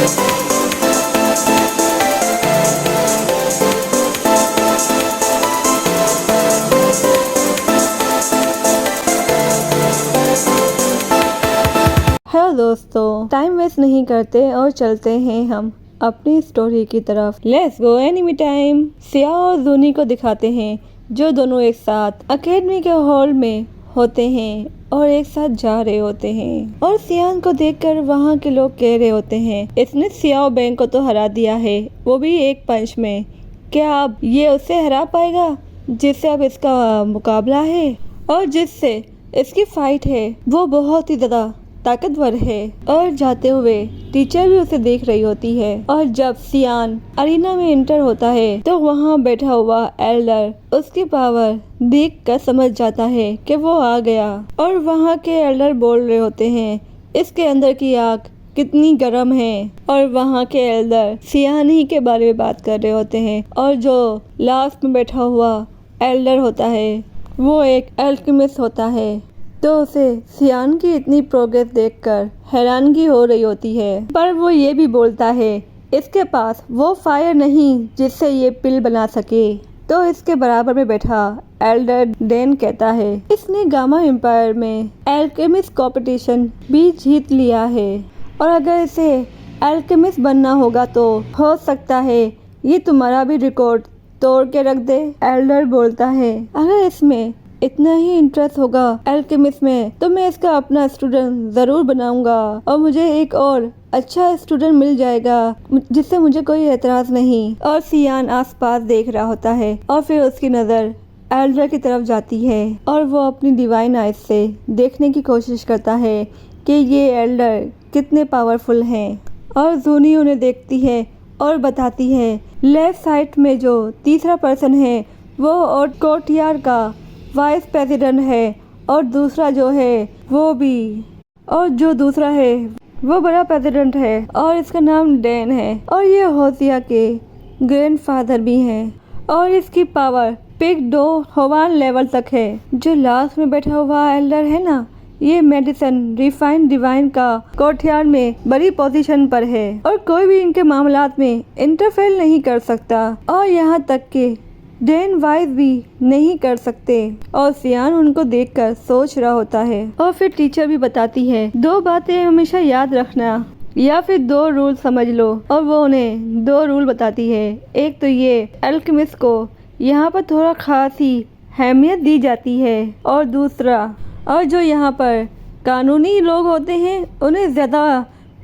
Hello दोस्तों, time waste नहीं करते और चलते हैं हम अपनी स्टोरी की तरफ। Let's go enemy time. Siya और जूनी को दिखाते हैं जो दोनों एक साथ एकेडमी के हॉल में होते हैं और एक साथ जा रहे होते हैं। और सियान को देखकर वहाँ के लोग कह रहे होते हैं, इसने सियाओ बैंक को तो हरा दिया है, वो भी एक पंच में। क्या अब ये उसे हरा पाएगा जिससे अब इसका मुकाबला है और जिससे इसकी फाइट है वो बहुत ही ज्यादा ताकतवर है। और जाते हुए टीचर भी उसे देख रही होती है। और जब सियान अरीना में एंटर होता है तो वहाँ बैठा हुआ एल्डर उसकी पावर देखकर समझ जाता है कि वो आ गया। और वहाँ के एल्डर बोल रहे होते हैं, इसके अंदर की आग कितनी गर्म है। और वहाँ के एल्डर सियान ही के बारे में बात कर रहे होते हैं। और जो लास्ट में बैठा हुआ एल्डर होता है वो एक एल्केमिस्ट होता है। तो उसे सियान की इतनी प्रोग्रेस देखकर हैरानगी हो रही होती है। पर वो ये भी बोलता है इसके पास वो फायर नहीं जिससे ये पिल बना सके। तो इसके बराबर में बैठा एल्डर डेन कहता है इसने गामा एम्पायर में एल्केमिस्ट कंपटीशन भी जीत लिया है और अगर इसे एल्केमिस्ट बनना होगा तो हो सकता है ये तुम्हारा भी रिकॉर्ड तोड़ के रख दे। एल्डर बोलता है अगर इसमें इतना ही इंटरेस्ट होगा एल्केमिस्ट में तो मैं इसका अपना स्टूडेंट जरूर बनाऊंगा और मुझे एक और अच्छा स्टूडेंट मिल जाएगा जिससे मुझे कोई एतराज नहीं। और सियान आसपास देख रहा होता है और फिर उसकी नजर एल्डर की तरफ जाती है और वो अपनी डिवाइन आइज से देखने की कोशिश करता है कि ये एल्डर कितने पावरफुल हैं। और जूनी उन्हें देखती है और बताती है लेफ्ट साइड में जो तीसरा पर्सन है वो और कोर्टयार्ड का वाइस प्रेसिडेंट है और दूसरा जो है वो भी, और जो दूसरा है वो बड़ा प्रेसिडेंट है और इसका नाम डैन है और ये होसिया के ग्रैंडफादर भी हैं। और इसकी पावर पिक डो होवान लेवल तक है। जो लास्ट में बैठा हुआ एल्डर है ना, ये मेडिसन रिफाइंड डिवाइन का कोर्टयार्ड में बड़ी पोजीशन पर है और कोई भी इनके मामलात में इंटरफेयर नहीं कर सकता और यहाँ तक के डैन वाइज भी नहीं कर सकते। और सियान उनको देखकर सोच रहा होता है। और फिर टीचर भी बताती है 2 बातें हमेशा याद रखना या फिर 2 रूल समझ लो। और वो उन्हें 2 रूल बताती है। एक तो ये एल्केमिस्ट को यहाँ पर थोड़ा खास ही अहमियत दी जाती है और दूसरा और जो यहाँ पर कानूनी लोग होते हैं उन्हें ज़्यादा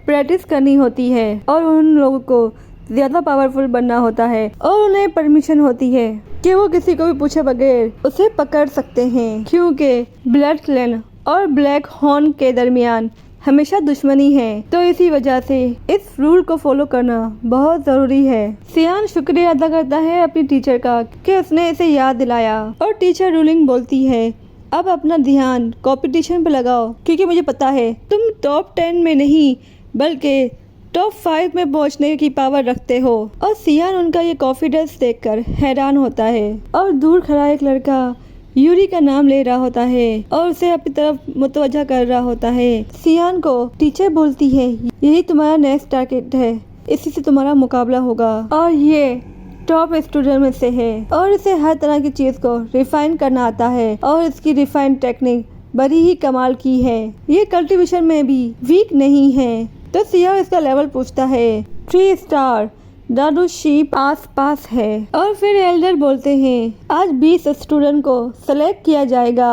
प्रैक्टिस करनी होती है और उन लोगों को ज़्यादा पावरफुल बनना होता है और उन्हें परमिशन होती है कि वो किसी को भी पूछे बगैर उसे पकड़ सकते हैं क्योंकि ब्लड क्लैन और ब्लैक हॉर्न के दरमियान हमेशा दुश्मनी है। तो इसी वजह से इस रूल को फॉलो करना बहुत ज़रूरी है। सियान शुक्रिया अदा करता है अपनी टीचर का कि उसने इसे याद दिलाया। और टीचर रूलिंग बोलती है अब अपना ध्यान कंपटीशन पे लगाओ क्योंकि मुझे पता है तुम टॉप 10 में नहीं बल्कि टॉप 5 में पहुंचने की पावर रखते हो। और सियान उनका ये कॉन्फिडेंस देखकर हैरान होता है। और दूर खड़ा एक लड़का यूरी का नाम ले रहा होता है और उसे अपनी तरफ मुतवज्जा कर रहा होता है। सियान को टीचर बोलती है यही तुम्हारा नेक्स्ट टारगेट है, इसी से तुम्हारा मुकाबला होगा। और ये टॉप स्टूडेंट में से है और इसे हर तरह की चीज को रिफाइन करना आता है और इसकी रिफाइन टेक्निक बड़ी ही कमाल की है। ये कल्टीवेशन में भी वीक नहीं है। तो सिया इसका लेवल पूछता है 3 स्टार। दादू शीप आस पास है। और फिर एल्डर बोलते हैं आज 20 स्टूडेंट को सेलेक्ट किया जाएगा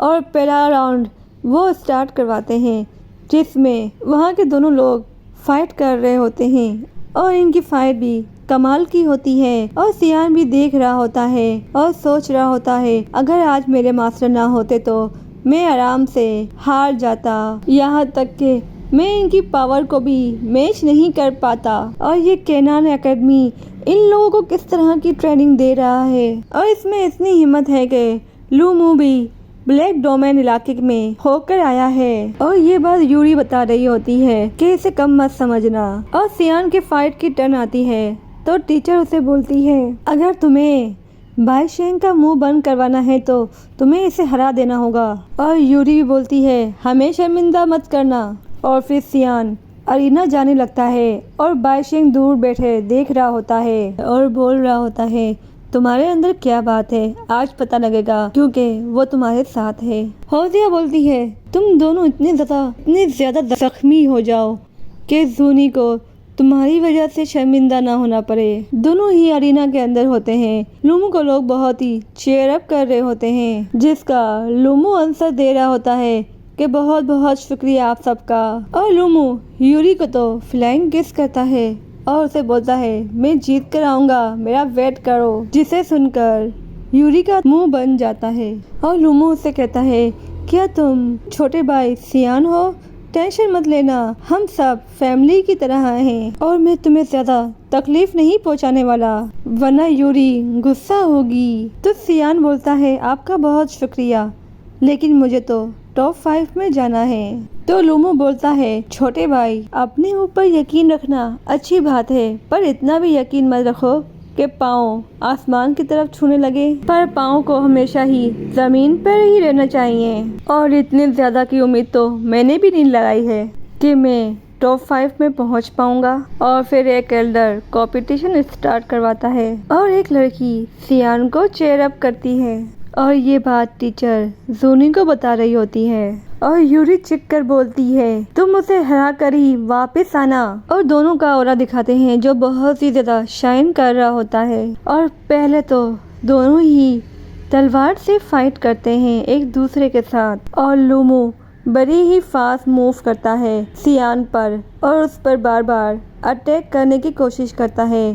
और पहला राउंड वो स्टार्ट करवाते हैं जिसमें वहाँ के दोनों लोग फाइट कर रहे होते हैं और इनकी फाइट भी कमाल की होती है। और सियान भी देख रहा होता है और सोच रहा होता है अगर आज मेरे मास्टर ना होते तो मैं आराम से हार जाता, यहाँ तक कि मैं इनकी पावर को भी मैच नहीं कर पाता। और ये केनान एकेडमी इन लोगों को किस तरह की ट्रेनिंग दे रहा है और इसमें इतनी हिम्मत है कि लूमू भी ब्लैक डोमेन इलाके में होकर आया है। और ये बात यूरी बता रही होती है कि इसे कम मत समझना। और सियान के फाइट की टर्न आती है तो टीचर उसे बोलती है अगर तुम्हें बाईशेंग का मुंह बंद करवाना है तो तुम्हें इसे हरा देना होगा। और यूरी भी बोलती है हमें शर्मिंदा मत करना। और फिर सियान अरीना जाने लगता है और बाइशेंग दूर बैठे देख रहा होता है और बोल रहा होता है, तुम्हारे अंदर क्या बात है, आज पता लगेगा क्योंकि वो तुम्हारे साथ है। होजिया बोलती है, तुम दोनों इतने ज्यादा जख्मी हो जाओ कि जूनी को तुम्हारी वजह से शर्मिंदा ना होना पड़े। दोनों ही अरीना के अंदर होते हैं। लूमू को लोग बहुत ही चेयर अप कर रहे होते हैं, जिसका लूमू आंसर दे रहा होता है कि बहुत बहुत शुक्रिया आप सबका। और लूमू यूरी को तो फ्लाइंग किस करता है और उसे बोलता है, मैं जीत कर आऊंगा, मेरा वेट करो। जिसे सुनकर यूरी का मुंह बन जाता है और लूमू उससे कहता है, क्या तुम छोटे भाई सियान हो? टेंशन मत लेना, हम सब फैमिली की तरह हैं और मैं तुम्हें ज्यादा तकलीफ नहीं पहुंचाने वाला, वरना यूरी गुस्सा होगी। तो सियान बोलता है, आपका बहुत शुक्रिया, लेकिन मुझे तो टॉप 5 में जाना है। तो लूमू बोलता है, छोटे भाई अपने ऊपर यकीन रखना अच्छी बात है, पर इतना भी यकीन मत रखो कि पाँव आसमान की तरफ छूने लगे, पर पाँव को हमेशा ही जमीन पर ही रहना चाहिए। और इतने ज्यादा की उम्मीद तो मैंने भी नहीं लगाई है कि मैं टॉप 5 में पहुंच पाऊंगा। और फिर एक एल्डर कंपटीशन स्टार्ट करवाता है और एक लड़की सियान को चेयर अप करती है और ये बात टीचर जूनी को बता रही होती है। और यूरी चिक कर बोलती है, तुम उसे हरा कर ही वापस आना। और दोनों का ऑरा दिखाते हैं जो बहुत ही ज्यादा शाइन कर रहा होता है। और पहले तो दोनों ही तलवार से फाइट करते हैं एक दूसरे के साथ और लूमू बड़ी ही फास्ट मूव करता है सियान पर और उस पर बार बार अटैक करने की कोशिश करता है,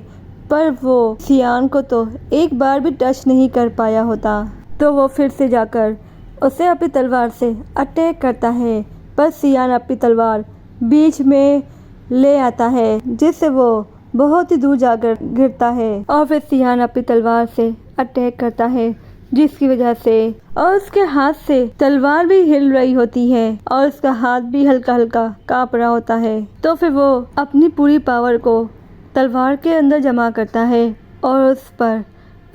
पर वो सियान को तो एक बार भी टच नहीं कर पाया होता। तो वो फिर से जाकर उसे अपनी तलवार से अटैक करता है, पर सियान अपनी तलवार बीच में ले आता है, जिससे वो बहुत ही दूर जाकर गिरता है। और फिर सियान अपनी तलवार से अटैक करता है, जिसकी वजह से और उसके हाथ से तलवार भी हिल रही होती है और उसका हाथ भी हल्का हल्का कांप रहा होता है। तो फिर वो अपनी पूरी पावर को तलवार के अंदर जमा करता है और उस पर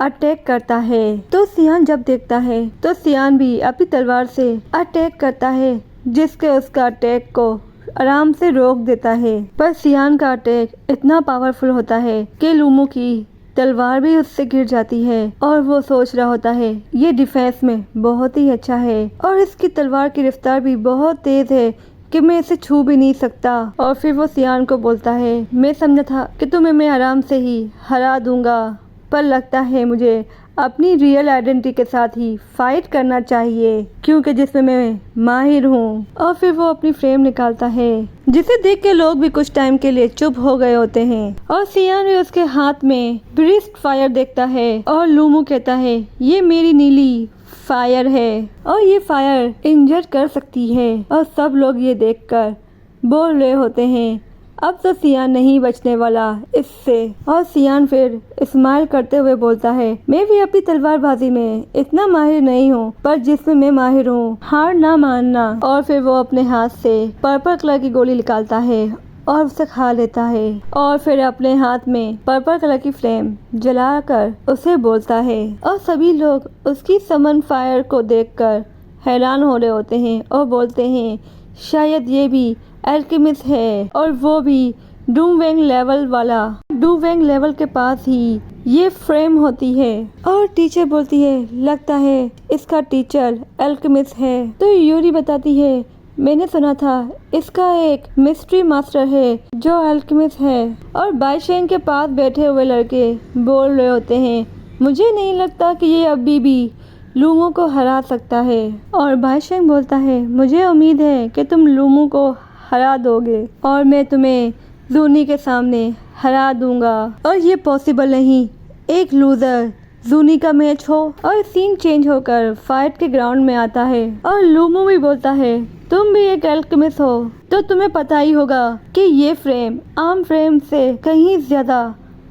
अटैक करता है। तो सियान जब देखता है तो सियान भी अपनी तलवार से अटैक करता है, जिसके उसका अटैक को आराम से रोक देता है। पर सियान का अटैक इतना पावरफुल होता है कि लूमू की तलवार भी उससे गिर जाती है और वो सोच रहा होता है ये डिफेंस में बहुत ही अच्छा है और इसकी तलवार की रफ्तार भी बहुत तेज है कि मैं इसे छू भी नहीं सकता। और फिर वो सियान को बोलता है, मैं समझा था कि तुम्हें मैं आराम से ही हरा दूंगा, पर लगता है मुझे अपनी रियल आइडेंटिटी के साथ ही फाइट करना चाहिए, क्योंकि जिसमें मैं माहिर हूँ। और फिर वो अपनी फ्रेम निकालता है, जिसे देख के लोग भी कुछ टाइम के लिए चुप हो गए होते हैं। और सियान भी उसके हाथ में ब्रिस्ट फायर देखता है और लूमू कहता है, ये मेरी नीली फायर है और ये फायर इंजर कर सकती है। और सब लोग ये देखकर बोल रहे होते हैं, अब तो सियान नहीं बचने वाला इससे। और सियान फिर स्माइल करते हुए बोलता है, मैं भी अपनी तलवारबाजी में इतना माहिर नहीं हूँ, पर जिसमें मैं माहिर हूँ हार ना मानना। और फिर वो अपने हाथ से पर्पल कलर की गोली निकालता है और उसे खा लेता है और फिर अपने हाथ में पर्पल कलर की फ्लेम जलाकर उसे बोलता है। और सभी लोग उसकी समन फायर को देखकर हैरान हो रहे होते हैं और बोलते हैं, शायद ये भी एल्केमिस्ट है और वो भी डूवेंग लेवल वाला। डूवेंग लेवल के पास ही ये फ्रेम होती है। और टीचर बोलती है, लगता है इसका टीचर एल्केमिस्ट है। तो यूरी बताती है, मैंने सुना था इसका एक मिस्ट्री मास्टर है जो एल्केमिस्ट है। और बाइशेंग के पास बैठे हुए लड़के बोल रहे होते हैं, मुझे नहीं लगता कि ये अभी भी लूमू को हरा सकता है। और बाइशेंग बोलता है, मुझे उम्मीद है कि तुम लूमू को हरा दोगे और मैं तुम्हें जूनी के सामने हरा दूंगा। और ये पॉसिबल नहीं, एक लूजर जूनी का मैच हो। और सीन चेंज होकर फाइट के ग्राउंड में आता है और लूमू भी बोलता है, तुम भी एक एल्केमिस्ट हो तो तुम्हें पता ही होगा कि ये फ्रेम आम फ्रेम से कहीं ज्यादा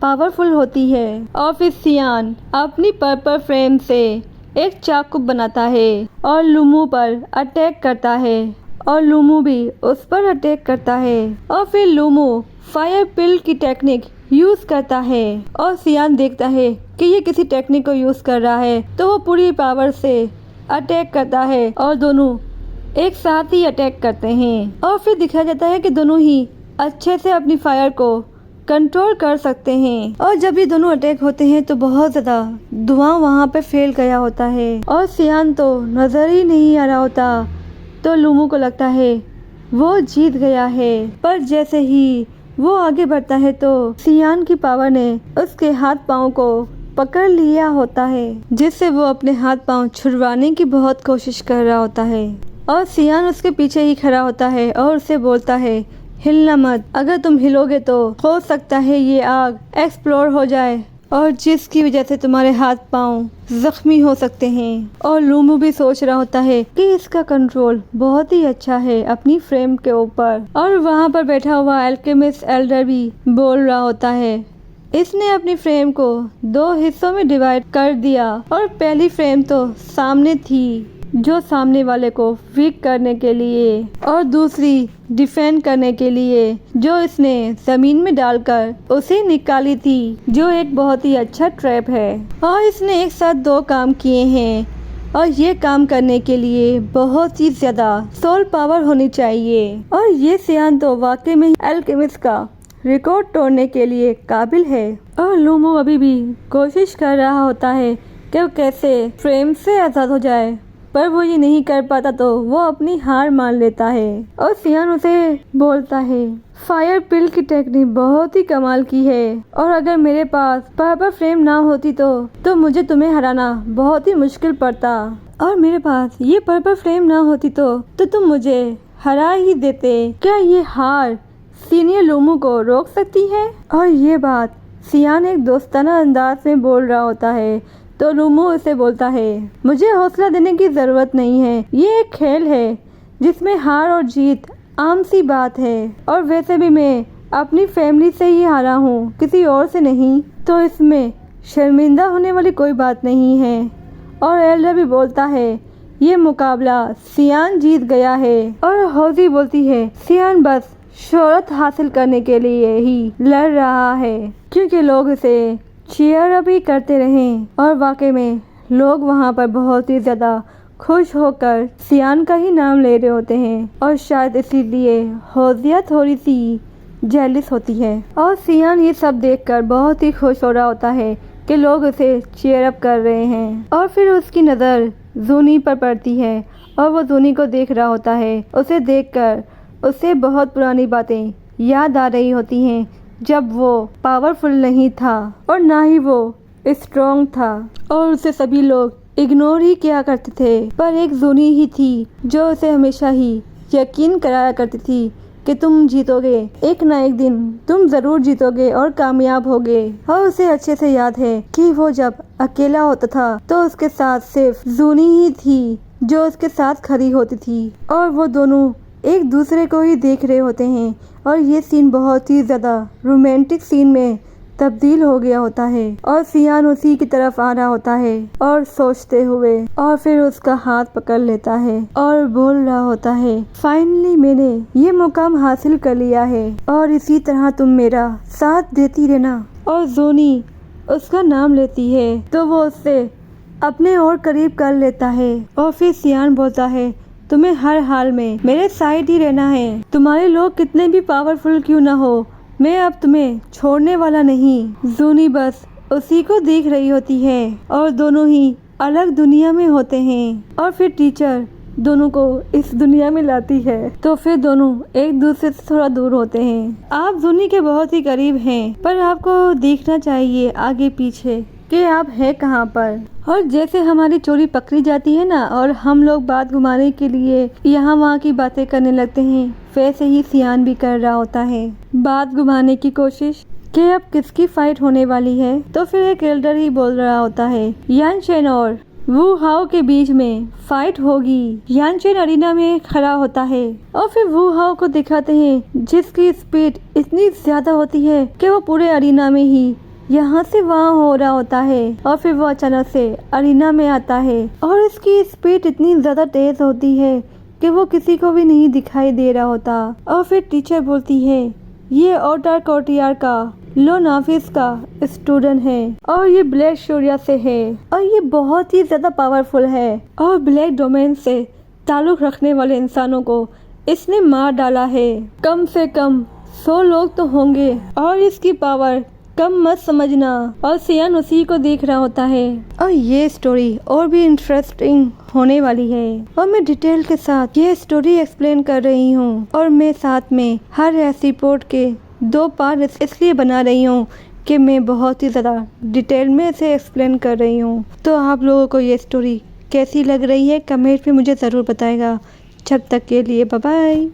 पावरफुल होती है। और फिर सियान अपनी पर्पल फ्रेम से एक चाकू बनाता है और लूमू पर अटैक करता है और लूमू भी उस पर अटैक करता है। और फिर लूमू फायर पिल की टेक्निक यूज करता है और सियान देखता है कि ये किसी टेक्निक को यूज कर रहा है, तो वो पूरी पावर से अटैक करता है और दोनों एक साथ ही अटैक करते हैं। और फिर दिखाया जाता है कि दोनों ही अच्छे से अपनी फायर को कंट्रोल कर सकते हैं। और जब ये दोनों अटैक होते हैं तो बहुत ज़्यादा धुआं वहाँ पे फैल गया होता है और सियान तो नज़र ही नहीं आ रहा होता। तो लूमू को लगता है वो जीत गया है, पर जैसे ही वो आगे बढ़ता है तो सियान की पावर ने उसके हाथ पाँव को पकड़ लिया होता है, जिससे वो अपने हाथ पाँव छुड़वाने की बहुत कोशिश कर रहा होता है। और सियान उसके पीछे ही खड़ा होता है और उसे बोलता है हिलना मत, अगर तुम हिलोगे तो हो सकता है ये आग एक्सप्लोर हो जाए और जिसकी वजह से तुम्हारे हाथ पाँव जख्मी हो सकते हैं। और लूमू भी सोच रहा होता है कि इसका कंट्रोल बहुत ही अच्छा है अपनी फ्रेम के ऊपर। और वहाँ पर बैठा हुआ अल्केमिस्ट एल्डर भी बोल रहा होता है इसने अपनी फ्रेम को 2 हिस्सों में डिवाइड कर दिया और पहली फ्रेम तो सामने थी जो सामने वाले को वीक करने के लिए और दूसरी डिफेंड करने के लिए जो इसने जमीन में डालकर उसे निकाली थी, जो एक बहुत ही अच्छा ट्रैप है। और इसने एक साथ 2 काम किए हैं और ये काम करने के लिए बहुत ही ज्यादा सोल पावर होनी चाहिए। और ये सियान तो वाकई में अल्केमिस्ट का रिकॉर्ड तोड़ने के लिए काबिल है। और लूमू अभी भी कोशिश कर रहा होता है कि वो कैसे फ्रेम से आज़ाद हो जाए, पर वो ये नहीं कर पाता तो वो अपनी हार मान लेता है। और सियान उसे बोलता है फायर पिल की टेक्निक बहुत ही कमाल की है और अगर मेरे पास पर्पल फ्रेम ना होती तो मुझे तुम्हें हराना बहुत ही मुश्किल पड़ता और मेरे पास ये पर्पल फ्रेम ना होती तो तुम मुझे हरा ही देते। क्या ये हार सीनियर लूमू को रोक सकती है? और ये बात सियान एक दोस्ताना अंदाज में बोल रहा होता है तो लूमू उसे बोलता है मुझे हौसला देने की ज़रूरत नहीं है, ये एक खेल है जिसमें हार और जीत आम सी बात है और वैसे भी मैं अपनी फैमिली से ही हारा हूँ, किसी और से नहीं, तो इसमें शर्मिंदा होने वाली कोई बात नहीं है। और एल्डर भी बोलता है ये मुकाबला सियान जीत गया है। और हौजी बोलती है सियान बस शोहरत हासिल करने के लिए ही लड़ रहा है क्योंकि लोग इसे चीयर अप ही करते रहें। और वाकई में लोग वहाँ पर बहुत ही ज़्यादा खुश होकर सियान का ही नाम ले रहे होते हैं और शायद इसीलिए हौजिया थोड़ी सी जेलिस होती है। और सियान ये सब देखकर बहुत ही खुश हो रहा होता है कि लोग उसे चीयर अप कर रहे हैं। और फिर उसकी नज़र जूनी पर पड़ती है और वो जूनी को देख रहा होता है। उसे देखकर उसे बहुत पुरानी बातें याद आ रही होती हैं जब वो पावरफुल नहीं था और ना ही वो स्ट्रॉन्ग था और उसे सभी लोग इग्नोर ही किया करते थे, पर एक जूनी ही थी जो उसे हमेशा ही यकीन कराया करती थी कि तुम जीतोगे, एक ना एक दिन तुम ज़रूर जीतोगे और कामयाब होगे। और उसे अच्छे से याद है कि वो जब अकेला होता था तो उसके साथ सिर्फ जूनी ही थी जो उसके साथ खड़ी होती थी और वो दोनों एक दूसरे को ही देख रहे होते हैं और ये सीन बहुत ही ज़्यादा रोमांटिक सीन में तब्दील हो गया होता है। और सियान उसी की तरफ आ रहा होता है और सोचते हुए और फिर उसका हाथ पकड़ लेता है और बोल रहा होता है फाइनली मैंने ये मुकाम हासिल कर लिया है और इसी तरह तुम मेरा साथ देती रहना। और जोनी उसका नाम लेती है तो वो उससे अपने और करीब कर लेता है। और फिर सियान बोलता है तुम्हें हर हाल में मेरे साइड ही रहना है, तुम्हारे लोग कितने भी पावरफुल क्यों ना हो, मैं अब तुम्हें छोड़ने वाला नहीं। जूनी बस उसी को देख रही होती है और दोनों ही अलग दुनिया में होते हैं। और फिर टीचर दोनों को इस दुनिया में लाती है तो फिर दोनों एक दूसरे से थोड़ा दूर होते हैं। आप जूनी के बहुत ही करीब हैं, पर आपको देखना चाहिए आगे पीछे कि आप है कहाँ पर। और जैसे हमारी चोरी पकड़ी जाती है ना और हम लोग बात घुमाने के लिए यहाँ वहाँ की बातें करने लगते हैं, वैसे ही सियान भी कर रहा होता है बात घुमाने की कोशिश कि अब किसकी फाइट होने वाली है। तो फिर एक एल्डर ही बोल रहा होता है यान चेन और वू हाओ के बीच में फाइट होगी। यान चेन अरीना में खड़ा होता है और फिर वू हाओ को दिखाते हैं जिसकी स्पीड इतनी ज्यादा होती है कि वो पूरे अरीना में ही यहाँ से वहाँ हो रहा होता है। और फिर वो अचानक से अरीना में आता है और इसकी स्पीड इतनी ज़्यादा तेज़ होती है कि वो किसी को भी नहीं दिखाई दे रहा होता। और फिर टीचर बोलती है ये ऑर्डर कोर्टियार का लो नाफिस का स्टूडेंट है और ये ब्लैक शोरिया से है और ये बहुत ही ज़्यादा पावरफुल है और ब्लैक डोमेन से ताल्लुक़ रखने वाले इंसानों को इसने मार डाला है। कम से कम 100 लोग तो होंगे और इसकी पावर कम मत समझना। और सियान उसी को देख रहा होता है और ये स्टोरी और भी इंटरेस्टिंग होने वाली है और मैं डिटेल के साथ ये स्टोरी एक्सप्लेन कर रही हूँ और मैं साथ में हर एपिसोड के 2 पार्ट इसलिए बना रही हूँ कि मैं बहुत ही ज़्यादा डिटेल में इसे एक्सप्लेन कर रही हूँ। तो आप लोगों को ये स्टोरी कैसी लग रही है कमेंट में मुझे ज़रूर बताएगा। जब तक के लिए बाय बाय।